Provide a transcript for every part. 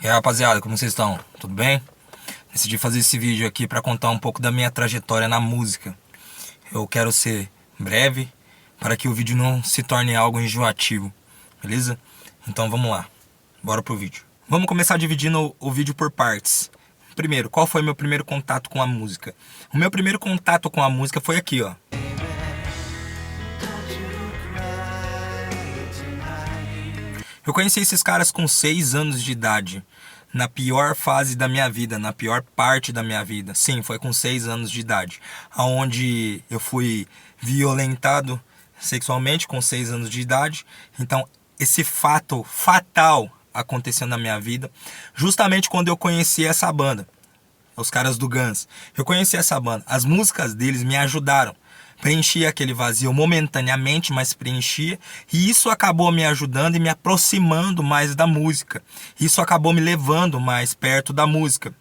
E aí, rapaziada, como vocês estão? Tudo bem? Decidi fazer esse vídeo aqui para contar um pouco da minha trajetória na música. Eu quero ser breve para que o vídeo não se torne algo enjoativo, beleza? Então vamos lá, bora pro vídeo. Vamos começar dividindo o vídeo por partes. Primeiro, qual foi meu primeiro contato com a música? O meu primeiro contato com a música foi aqui, ó. Eu conheci esses caras com 6 anos de idade, na pior fase da minha vida, na pior parte da minha vida. Sim, foi com 6 anos de idade, onde eu fui violentado sexualmente com 6 anos de idade. Então, esse fato fatal aconteceu na minha vida, justamente quando eu conheci essa banda, os caras do Guns. Eu conheci essa banda, as músicas deles me ajudaram. Preenchia aquele vazio momentaneamente, mas preenchia. E isso acabou me ajudando e me aproximando mais da música. Isso acabou me levando mais perto da música.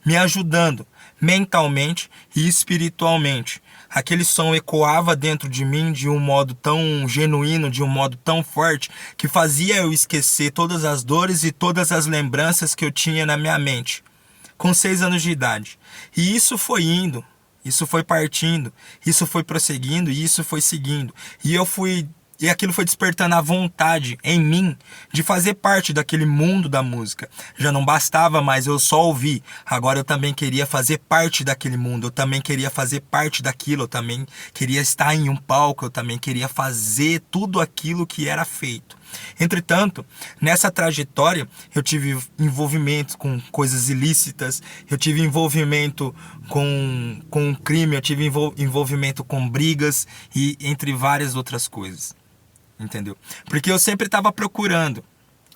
Me ajudando mentalmente e espiritualmente. Aquele som ecoava dentro de mim de um modo tão genuíno, de um modo tão forte, que fazia eu esquecer todas as dores e todas as lembranças que eu tinha na minha mente. Com 6 anos de idade. E isso foi indo. Isso foi partindo, isso foi prosseguindo e isso foi seguindo. E aquilo foi despertando a vontade em mim de fazer parte daquele mundo da música. Já não bastava mais eu só ouvir, agora eu também queria fazer parte daquele mundo, eu também queria fazer parte daquilo, eu também queria estar em um palco, eu também queria fazer tudo aquilo que era feito. Entretanto, nessa trajetória eu tive envolvimento com coisas ilícitas, eu tive envolvimento com crime, eu tive envolvimento com brigas e entre várias outras coisas, entendeu? Porque eu sempre estava procurando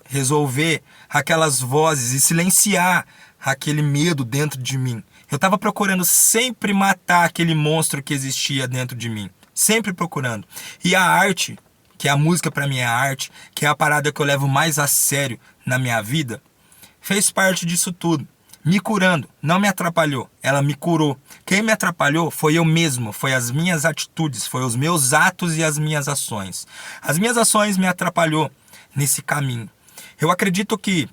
resolver aquelas vozes e silenciar aquele medo dentro de mim. Eu estava procurando sempre matar aquele monstro que existia dentro de mim, sempre procurando. E a arte, que a música para mim é a arte, que é a parada que eu levo mais a sério na minha vida, fez parte disso tudo. Me curando, não me atrapalhou, ela me curou. Quem me atrapalhou foi eu mesmo, foi as minhas atitudes, foi os meus atos e as minhas ações. As minhas ações me atrapalhou nesse caminho. Eu acredito que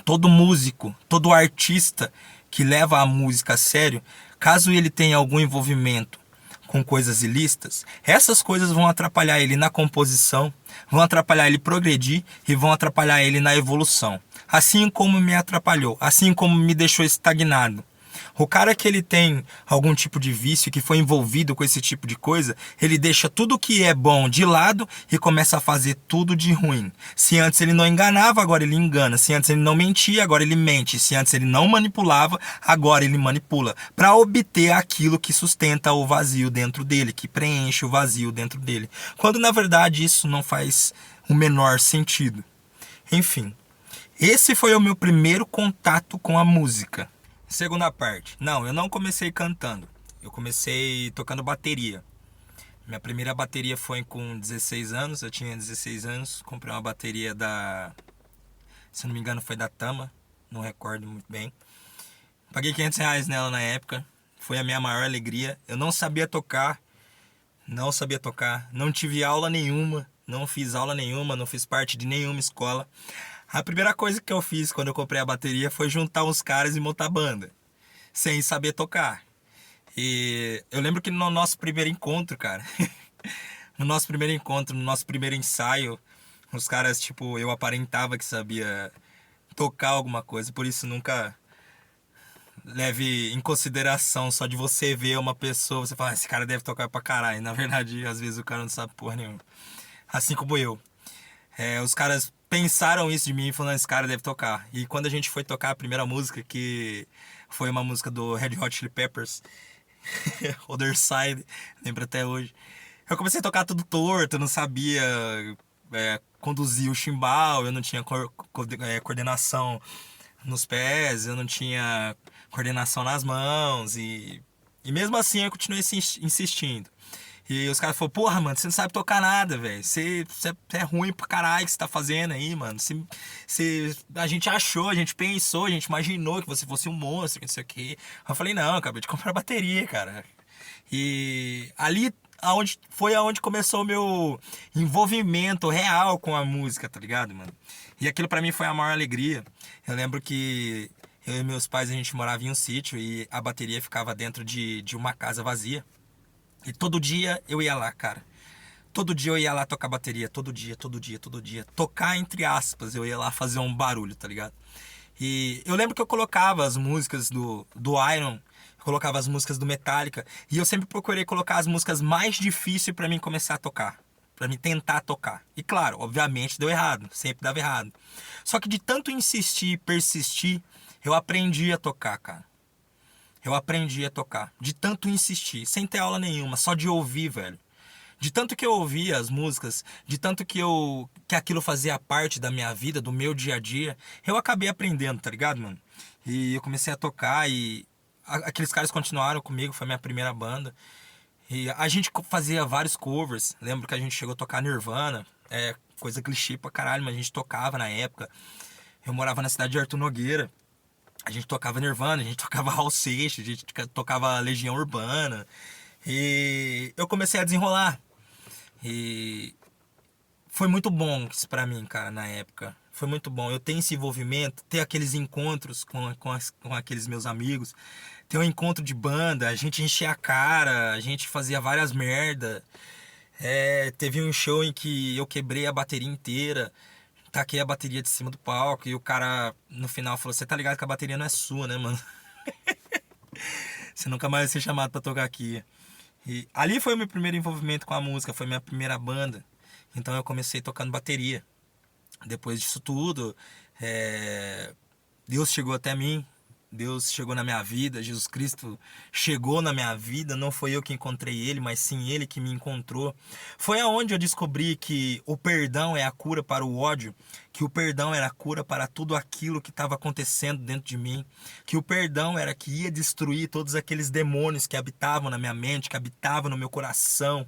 todo músico, todo artista que leva a música a sério, caso ele tenha algum envolvimento com coisas ilícitas, essas coisas vão atrapalhar ele na composição, vão atrapalhar ele progredir e vão atrapalhar ele na evolução. Assim como me atrapalhou, assim como me deixou estagnado. O cara que ele tem algum tipo de vício, que foi envolvido com esse tipo de coisa, ele deixa tudo que é bom de lado e começa a fazer tudo de ruim. Se antes ele não enganava, agora ele engana. Se antes ele não mentia, agora ele mente. Se antes ele não manipulava, agora ele manipula. Para obter aquilo que sustenta o vazio dentro dele, que preenche o vazio dentro dele. Quando na verdade isso não faz o menor sentido. Enfim, esse foi o meu primeiro contato com a música. Segunda parte. Não, eu não comecei cantando. Eu comecei tocando bateria. Minha primeira bateria foi com 16 anos. Eu tinha 16 anos. Comprei uma bateria da... Se não me engano foi da Tama. Não recordo muito bem. Paguei R$ 500 nela na época. Foi a minha maior alegria. Eu não sabia tocar. Não sabia tocar. Não tive aula nenhuma. Não fiz aula nenhuma. Não fiz parte de nenhuma escola. A primeira coisa que eu fiz quando eu comprei a bateria foi juntar uns caras e montar banda, sem saber tocar. E eu lembro que no nosso primeiro encontro, cara, no nosso primeiro ensaio, os caras, tipo, eu aparentava que sabia tocar alguma coisa, por isso nunca leve em consideração só de você ver uma pessoa, você fala, esse cara deve tocar pra caralho. E, na verdade, às vezes o cara não sabe porra nenhuma. Assim como eu. Os caras pensaram isso de mim, falando, esse cara deve tocar. E quando a gente foi tocar a primeira música, que foi uma música do Red Hot Chili Peppers, Other Side, lembro até hoje. Eu comecei a tocar tudo torto, eu não sabia conduzir o chimbal, eu não tinha coordenação nos pés, eu não tinha coordenação nas mãos. E mesmo assim eu continuei insistindo. E os caras falaram, porra, mano, você não sabe tocar nada, velho. Você é ruim pra caralho que você tá fazendo aí, mano. A gente achou, a gente pensou, a gente imaginou que você fosse um monstro, que não sei o quê. Eu falei, não, eu acabei de comprar bateria, cara. E ali foi aonde começou o meu envolvimento real com a música, tá ligado, mano? E aquilo pra mim foi a maior alegria. Eu lembro que eu e meus pais, a gente morava em um sítio e a bateria ficava dentro de uma casa vazia. E todo dia eu ia lá, cara. Todo dia eu ia lá tocar bateria, todo dia. Tocar entre aspas, eu ia lá fazer um barulho, tá ligado? E eu lembro que eu colocava as músicas do Iron, eu colocava as músicas do Metallica, e eu sempre procurei colocar as músicas mais difíceis pra mim começar a tocar, pra mim tentar tocar. E claro, obviamente deu errado, sempre dava errado. Só que de tanto insistir e persistir, eu aprendi a tocar, cara. Eu aprendi a tocar, de tanto insistir, sem ter aula nenhuma, só de ouvir, velho. De tanto que eu ouvia as músicas, de tanto que aquilo fazia parte da minha vida, do meu dia a dia, eu acabei aprendendo, tá ligado, mano? E eu comecei a tocar e aqueles caras continuaram comigo, foi a minha primeira banda. E a gente fazia vários covers, lembro que a gente chegou a tocar Nirvana, coisa clichê pra caralho, mas a gente tocava na época. Eu morava na cidade de Arthur Nogueira, a gente tocava Nirvana, a gente tocava Raul Seixas, a gente tocava Legião Urbana. E eu comecei a desenrolar. E foi muito bom isso pra mim, cara, na época. Foi muito bom. Eu ter esse envolvimento, ter aqueles encontros com aqueles meus amigos, ter um encontro de banda, a gente enchia a cara, a gente fazia várias merda. Teve um show em que eu quebrei a bateria inteira, taquei a bateria de cima do palco e o cara no final falou: "Você tá ligado que a bateria não é sua, né, mano? Você nunca mais vai ser chamado pra tocar aqui." E ali foi o meu primeiro envolvimento com a música, foi minha primeira banda. Então eu comecei tocando bateria. Depois disso tudo, Deus chegou até mim, Deus chegou na minha vida, Jesus Cristo chegou na minha vida. Não foi eu que encontrei Ele, mas sim Ele que me encontrou. Foi aonde eu descobri que o perdão é a cura para o ódio, que o perdão era a cura para tudo aquilo que estava acontecendo dentro de mim, que o perdão era que ia destruir todos aqueles demônios que habitavam na minha mente, que habitavam no meu coração.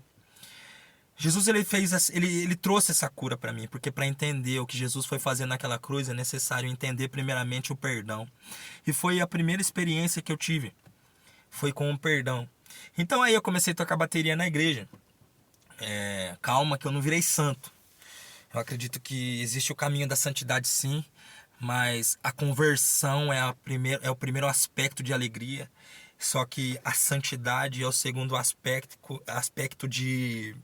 Jesus ele trouxe essa cura para mim, porque para entender o que Jesus foi fazer naquela cruz é necessário entender primeiramente o perdão. E foi a primeira experiência que eu tive, foi com o perdão. Então aí eu comecei a tocar bateria na igreja. Calma que eu não virei santo. Eu acredito que existe o caminho da santidade, sim, mas a conversão é o primeiro aspecto de alegria. Só que a santidade é o segundo aspecto de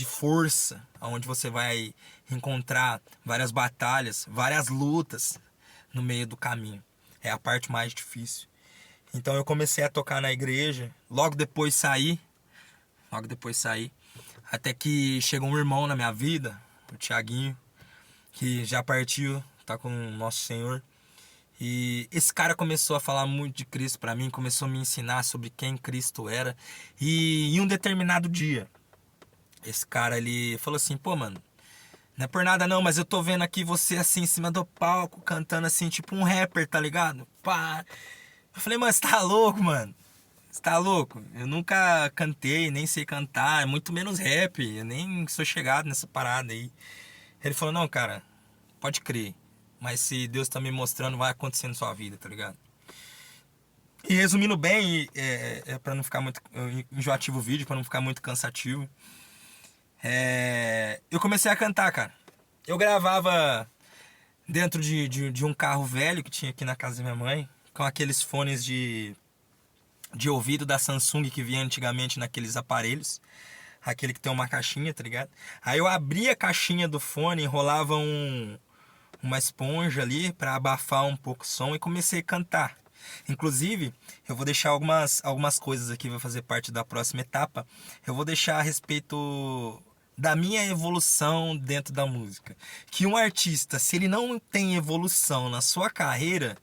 força, onde você vai encontrar várias batalhas, várias lutas no meio do caminho. É a parte mais difícil. Então eu comecei a tocar na igreja, logo depois saí, até que chegou um irmão na minha vida, o Thiaguinho, que já partiu, tá com o nosso Senhor. E esse cara começou a falar muito de Cristo pra mim, começou a me ensinar sobre quem Cristo era. E em um determinado dia, esse cara, ele falou assim: "Pô, mano, não é por nada não, mas eu tô vendo aqui você assim em cima do palco, cantando assim, tipo um rapper, tá ligado?" Pá. Eu falei: "Mano, você tá louco, mano? Você tá louco? Eu nunca cantei, nem sei cantar, muito menos rap, eu nem sou chegado nessa parada aí." Ele falou: "Não, cara, pode crer, mas se Deus tá me mostrando, vai acontecer na sua vida, tá ligado?" E resumindo bem, pra não ficar muito enjoativo o vídeo, pra não ficar muito cansativo, eu comecei a cantar, cara. Eu gravava dentro de um carro velho que tinha aqui na casa da minha mãe, com aqueles fones de ouvido da Samsung que vinha antigamente naqueles aparelhos, aquele que tem uma caixinha, tá ligado? Aí eu abria a caixinha do fone, enrolava uma esponja ali pra abafar um pouco o som e comecei a cantar. Inclusive, eu vou deixar algumas coisas aqui, vai fazer parte da próxima etapa. Eu vou deixar a respeito da minha evolução dentro da música. Que um artista, se ele não tem evolução na sua carreira,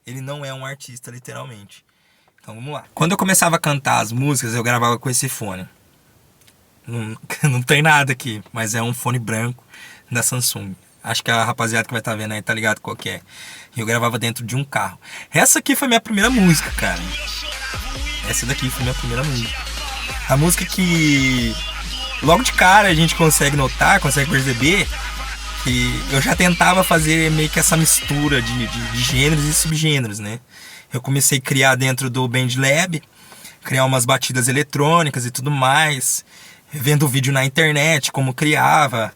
ele não é um artista, literalmente. Então vamos lá. Quando eu começava a cantar as músicas, eu gravava com esse fone. Não tem nada aqui, mas é um fone branco da Samsung. Acho que a rapaziada que vai estar vendo aí tá ligado qual que é. Eu gravava dentro de um carro. Essa aqui foi minha primeira música, cara. Essa daqui foi minha primeira música. A música que logo de cara a gente consegue notar, consegue perceber que eu já tentava fazer meio que essa mistura de gêneros e subgêneros, né? Eu comecei a criar dentro do BandLab, criar umas batidas eletrônicas e tudo mais, vendo vídeo na internet, como criava.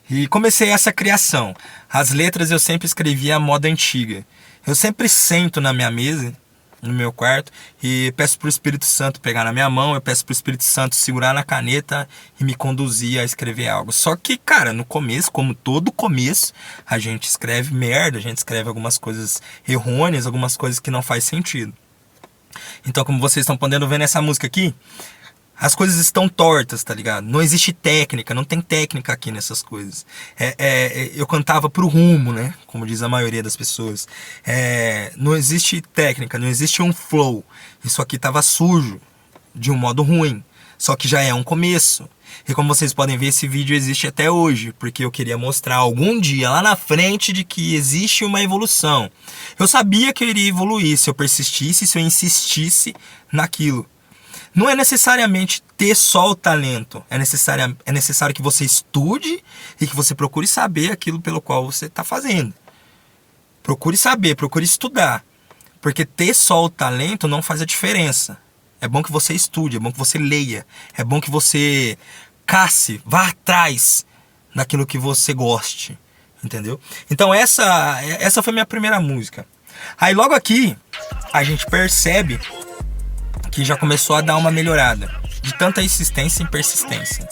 E comecei essa criação. As letras eu sempre escrevia à moda antiga. Eu sempre sento na minha mesa, no meu quarto, e peço pro Espírito Santo pegar na minha mão, eu peço pro Espírito Santo segurar na caneta e me conduzir a escrever algo. Só que, cara, no começo, como todo começo, a gente escreve merda, a gente escreve algumas coisas errôneas, algumas coisas que não faz sentido. Então, como vocês estão podendo ver nessa música aqui, as coisas estão tortas, tá ligado? Não existe técnica, não tem técnica aqui nessas coisas. Eu cantava pro rumo, né? Como diz a maioria das pessoas. Não existe técnica, não existe um flow. Isso aqui tava sujo, de um modo ruim. Só que já é um começo. E como vocês podem ver, esse vídeo existe até hoje, porque eu queria mostrar algum dia, lá na frente, de que existe uma evolução. Eu sabia que eu iria evoluir se eu persistisse, se eu insistisse naquilo. Não é necessariamente ter só o talento, é necessário que você estude e que você procure saber aquilo pelo qual você está fazendo. Procure saber, procure estudar, porque ter só o talento não faz a diferença. É bom que você estude, é bom que você leia, é bom que você casse, vá atrás daquilo que você goste, entendeu? Então essa foi minha primeira música. Aí logo aqui a gente percebe que já começou a dar uma melhorada, de tanta insistência e persistência.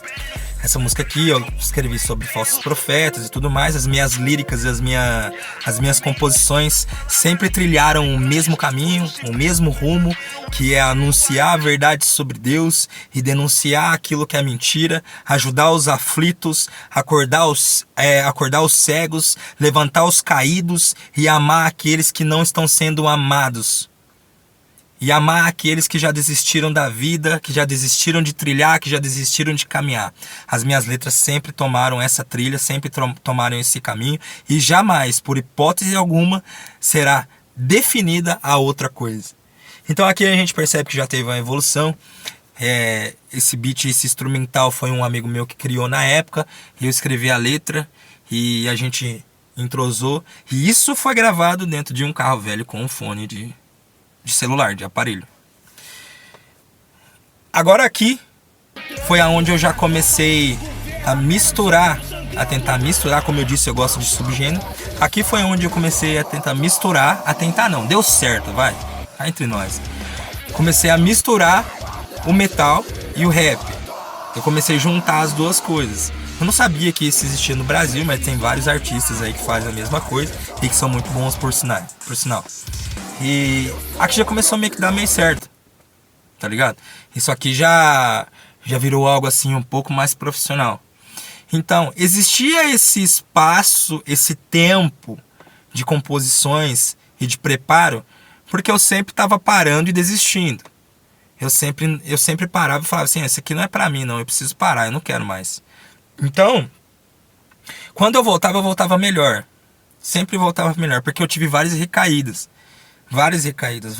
Essa música aqui eu escrevi sobre falsos profetas e tudo mais. As minhas líricas e as minhas composições sempre trilharam o mesmo caminho, o mesmo rumo, que é anunciar a verdade sobre Deus e denunciar aquilo que é mentira, ajudar os aflitos, acordar os cegos, levantar os caídos e amar aqueles que não estão sendo amados. E amar aqueles que já desistiram da vida, que já desistiram de trilhar, que já desistiram de caminhar. As minhas letras sempre tomaram essa trilha, sempre tomaram esse caminho. E jamais, por hipótese alguma, será definida a outra coisa. Então aqui a gente percebe que já teve uma evolução. Esse beat, esse instrumental foi um amigo meu que criou na época. Eu escrevi a letra e a gente entrosou. E isso foi gravado dentro de um carro velho com um fone de celular, de aparelho. Agora aqui foi aonde eu já comecei a misturar, a tentar misturar, como eu disse, eu gosto de subgênero. Aqui foi onde eu comecei a tentar misturar, não, deu certo, vai, tá entre nós. Comecei a misturar o metal e o rap. Eu comecei a juntar as duas coisas. Eu não sabia que isso existia no Brasil, mas tem vários artistas aí que fazem a mesma coisa e que são muito bons por sinal. E aqui já começou meio que dar meio certo, tá ligado? Isso aqui já virou algo assim um pouco mais profissional. Então, existia esse espaço, esse tempo de composições e de preparo, porque eu sempre estava parando e desistindo. Eu sempre parava e falava assim, isso aqui não é pra mim não, eu preciso parar, eu não quero mais. Então, quando eu voltava melhor. Sempre voltava melhor, porque eu tive várias recaídas. Várias recaídas.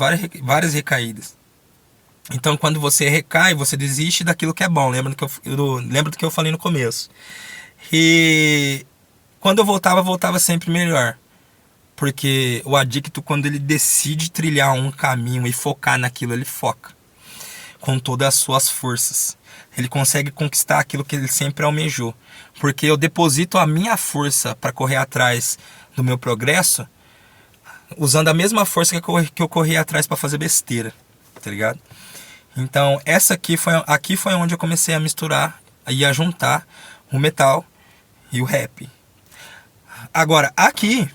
Então, quando você recai, você desiste daquilo que é bom. Lembra do que eu falei no começo. E quando eu voltava sempre melhor. Porque o adicto, quando ele decide trilhar um caminho e focar naquilo, ele foca com todas as suas forças. Ele consegue conquistar aquilo que ele sempre almejou. Porque eu deposito a minha força para correr atrás do meu progresso, usando a mesma força que eu corri atrás para fazer besteira, tá ligado? Então, aqui foi onde eu comecei a misturar e a juntar o metal e o rap. Agora, aqui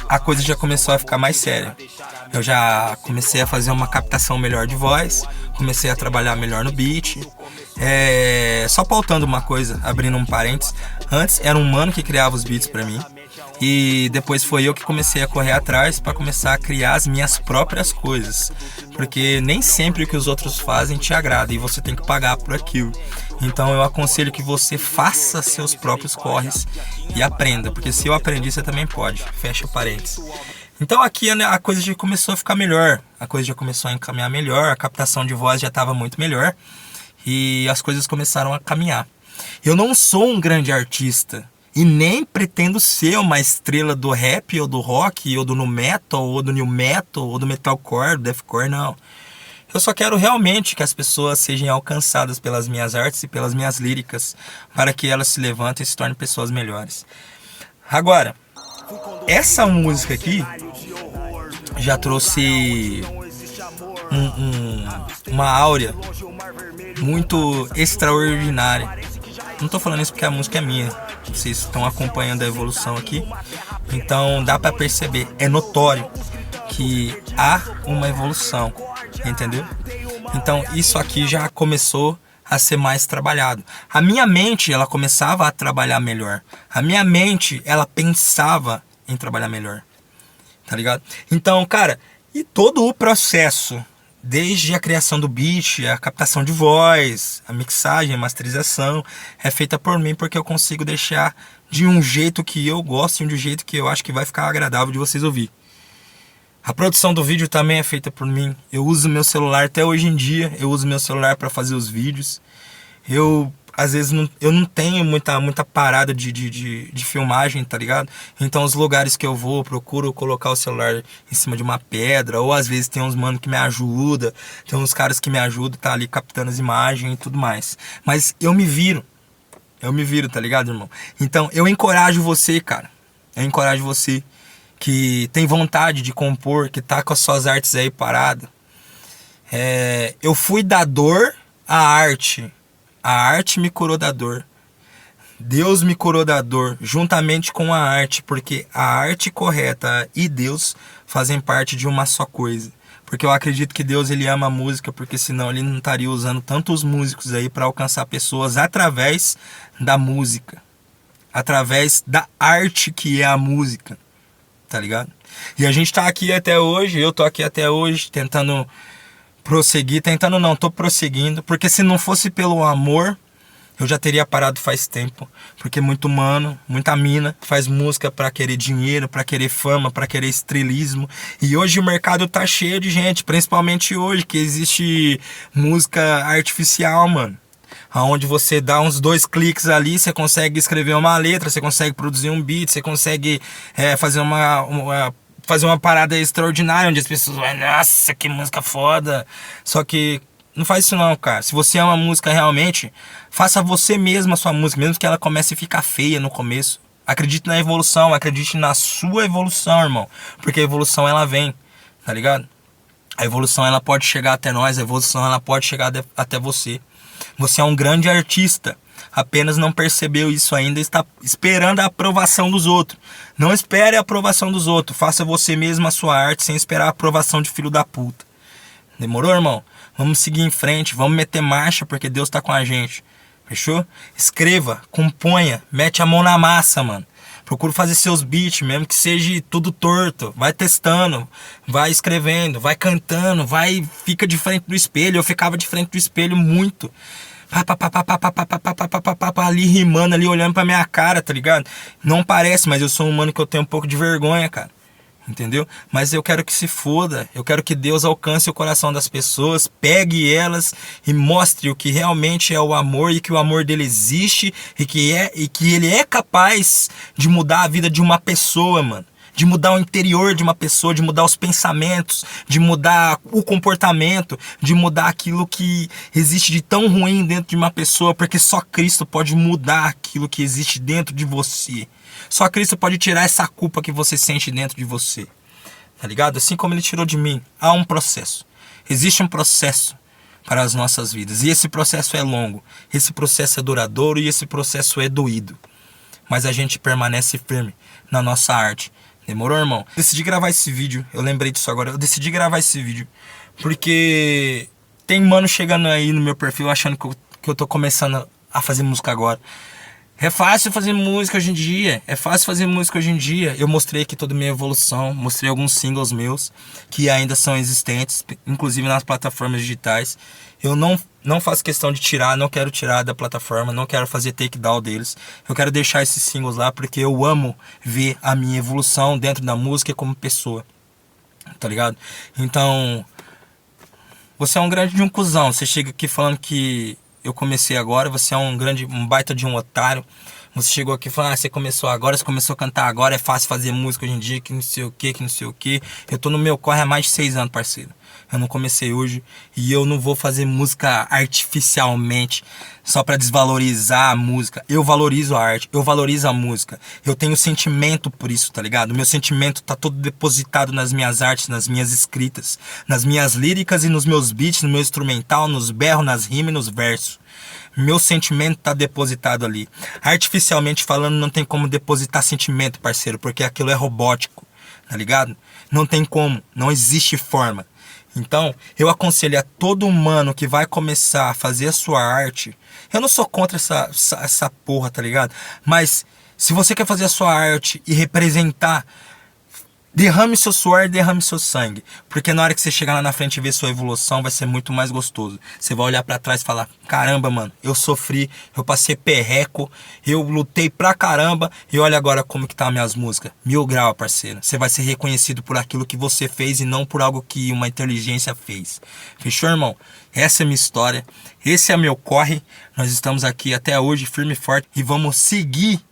a coisa já começou a ficar mais séria. Eu já comecei a fazer uma captação melhor de voz, comecei a trabalhar melhor no beat. Só pautando uma coisa, abrindo um parênteses. Antes era um mano que criava os beats pra mim. E depois foi eu que comecei a correr atrás para começar a criar as minhas próprias coisas. Porque nem sempre o que os outros fazem te agrada e você tem que pagar por aquilo. Então eu aconselho que você faça seus próprios corres e aprenda. Porque se eu aprendi, você também pode. Fecha o parênteses. Então aqui a coisa já começou a ficar melhor. A coisa já começou a encaminhar melhor. A captação de voz já estava muito melhor. E as coisas começaram a caminhar. Eu não sou um grande artista. E nem pretendo ser uma estrela do rap, ou do rock, ou do nu metal, ou do new metal, ou do metalcore, do deathcore, não. Eu só quero realmente que as pessoas sejam alcançadas pelas minhas artes e pelas minhas líricas, para que elas se levantem e se tornem pessoas melhores. Agora, essa música aqui já trouxe uma áurea muito extraordinária. Não tô falando isso porque a música é minha. Vocês estão acompanhando a evolução aqui. Então dá pra perceber, é notório que há uma evolução, entendeu? Então isso aqui já começou a ser mais trabalhado. A minha mente, ela começava a trabalhar melhor. A minha mente, ela pensava em trabalhar melhor. Tá ligado? Então, cara, e todo o processo, desde a criação do beat, a captação de voz, a mixagem, a masterização, é feita por mim, porque eu consigo deixar de um jeito que eu gosto e de um jeito que eu acho que vai ficar agradável de vocês ouvir. A produção do vídeo também é feita por mim. Eu uso meu celular até hoje em dia, eu uso meu celular para fazer os vídeos. Às vezes eu não tenho muita parada de filmagem, tá ligado? Então os lugares que eu vou, eu procuro colocar o celular em cima de uma pedra, ou às vezes tem uns mano que me ajuda, tem uns caras que me ajudam, tá ali captando as imagens e tudo mais. Mas eu me viro, tá ligado, irmão? Então eu encorajo você, cara, que tem vontade de compor, que tá com as suas artes aí parada. Eu fui da dor à arte. A arte me curou da dor. Deus me curou da dor, juntamente com a arte, porque a arte correta e Deus fazem parte de uma só coisa. Porque eu acredito que Deus, ele ama a música, porque senão ele não estaria usando tantos músicos aí para alcançar pessoas através da música, através da arte que é a música, tá ligado? E a gente tá aqui até hoje, eu tô aqui até hoje tentando prosseguir, tô prosseguindo, porque se não fosse pelo amor, eu já teria parado faz tempo, porque muito mano, muita mina faz música pra querer dinheiro, pra querer fama, pra querer estrelismo, e hoje o mercado tá cheio de gente, principalmente hoje, que existe música artificial, mano, aonde você dá uns 2 cliques ali, você consegue escrever uma letra, você consegue produzir um beat, você consegue fazer uma parada extraordinária, onde as pessoas vão, nossa, que música foda. Só que não faz isso não, cara. Se você ama música realmente, faça você mesmo a sua música, mesmo que ela comece a ficar feia no começo. Acredite na evolução, acredite na sua evolução, irmão. Porque a evolução, ela vem, tá ligado? A evolução, ela pode chegar até nós, a evolução, ela pode chegar até você. Você é um grande artista. Apenas não percebeu isso ainda, está esperando a aprovação dos outros. Não espere a aprovação dos outros. Faça você mesmo a sua arte sem esperar a aprovação de filho da puta. Demorou, irmão? Vamos seguir em frente, vamos meter marcha, porque Deus tá com a gente. Fechou? Escreva, componha, mete a mão na massa, mano. Procura fazer seus beats, mesmo que seja tudo torto. Vai testando, vai escrevendo, vai cantando, fica de frente do espelho. Eu ficava de frente do espelho muito. Ali rimando, ali olhando pra minha cara, tá ligado? Não parece, mas eu sou um mano que eu tenho um pouco de vergonha, cara. Entendeu? Mas eu quero que se foda. Eu quero que Deus alcance o coração das pessoas, pegue elas e mostre o que realmente é o amor, e que o amor dele existe, e que ele é capaz de mudar a vida de uma pessoa, mano. De mudar o interior de uma pessoa, de mudar os pensamentos, de mudar o comportamento, de mudar aquilo que existe de tão ruim dentro de uma pessoa, porque só Cristo pode mudar aquilo que existe dentro de você. Só Cristo pode tirar essa culpa que você sente dentro de você. Tá ligado? Assim como ele tirou de mim. Há um processo. Existe um processo para as nossas vidas. E esse processo é longo. Esse processo é duradouro e esse processo é doído. Mas a gente permanece firme na nossa arte. Demorou, irmão? Decidi gravar esse vídeo. Eu lembrei disso agora. Eu decidi gravar esse vídeo porque tem mano chegando aí no meu perfil achando que eu tô começando a fazer música agora. É fácil fazer música hoje em dia. Eu mostrei aqui toda a minha evolução. Mostrei alguns singles meus que ainda são existentes, inclusive nas plataformas digitais. Eu não faço questão de tirar, não quero tirar da plataforma, não quero fazer takedown deles. Eu quero deixar esses singles lá porque eu amo ver a minha evolução dentro da música como pessoa. Tá ligado? Então, você é um grande de um cuzão. Você chega aqui falando que eu comecei agora, você é um baita de um otário. Você chegou aqui e falou, você começou agora, você começou a cantar agora, é fácil fazer música hoje em dia, que não sei o que, que não sei o que. Eu tô no meu corre há mais de 6 anos, parceiro. Eu não comecei hoje e eu não vou fazer música artificialmente só pra desvalorizar a música. Eu valorizo a arte, eu valorizo a música. Eu tenho sentimento por isso, tá ligado? O meu sentimento tá todo depositado nas minhas artes, nas minhas escritas, nas minhas líricas e nos meus beats, no meu instrumental, nos berros, nas rimas e nos versos. Meu sentimento tá depositado ali. Artificialmente falando, não tem como depositar sentimento, parceiro, porque aquilo é robótico, tá ligado? Não tem como, não existe forma. Então, eu aconselho a todo humano que vai começar a fazer a sua arte. Eu não sou contra essa porra, tá ligado? Mas se você quer fazer a sua arte e representar, derrame seu suor, derrame seu sangue. Porque na hora que você chegar lá na frente e ver sua evolução, vai ser muito mais gostoso. Você vai olhar pra trás e falar, caramba, mano, eu sofri, eu passei perreco, eu lutei pra caramba, e olha agora como que tá as minhas músicas. 1000 graus, parceiro. Você vai ser reconhecido por aquilo que você fez e não por algo que uma inteligência fez. Fechou, irmão? Essa é a minha história, esse é meu corre. Nós estamos aqui até hoje, firme e forte, e vamos seguir.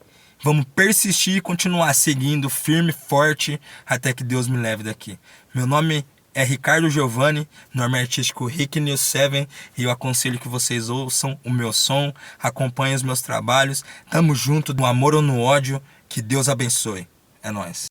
Vamos persistir e continuar seguindo firme e forte até que Deus me leve daqui. Meu nome é Ricardo Giovanni, nome artístico Rick News 7, e eu aconselho que vocês ouçam o meu som, acompanhem os meus trabalhos. Tamo junto, no amor ou no ódio, que Deus abençoe. É nóis.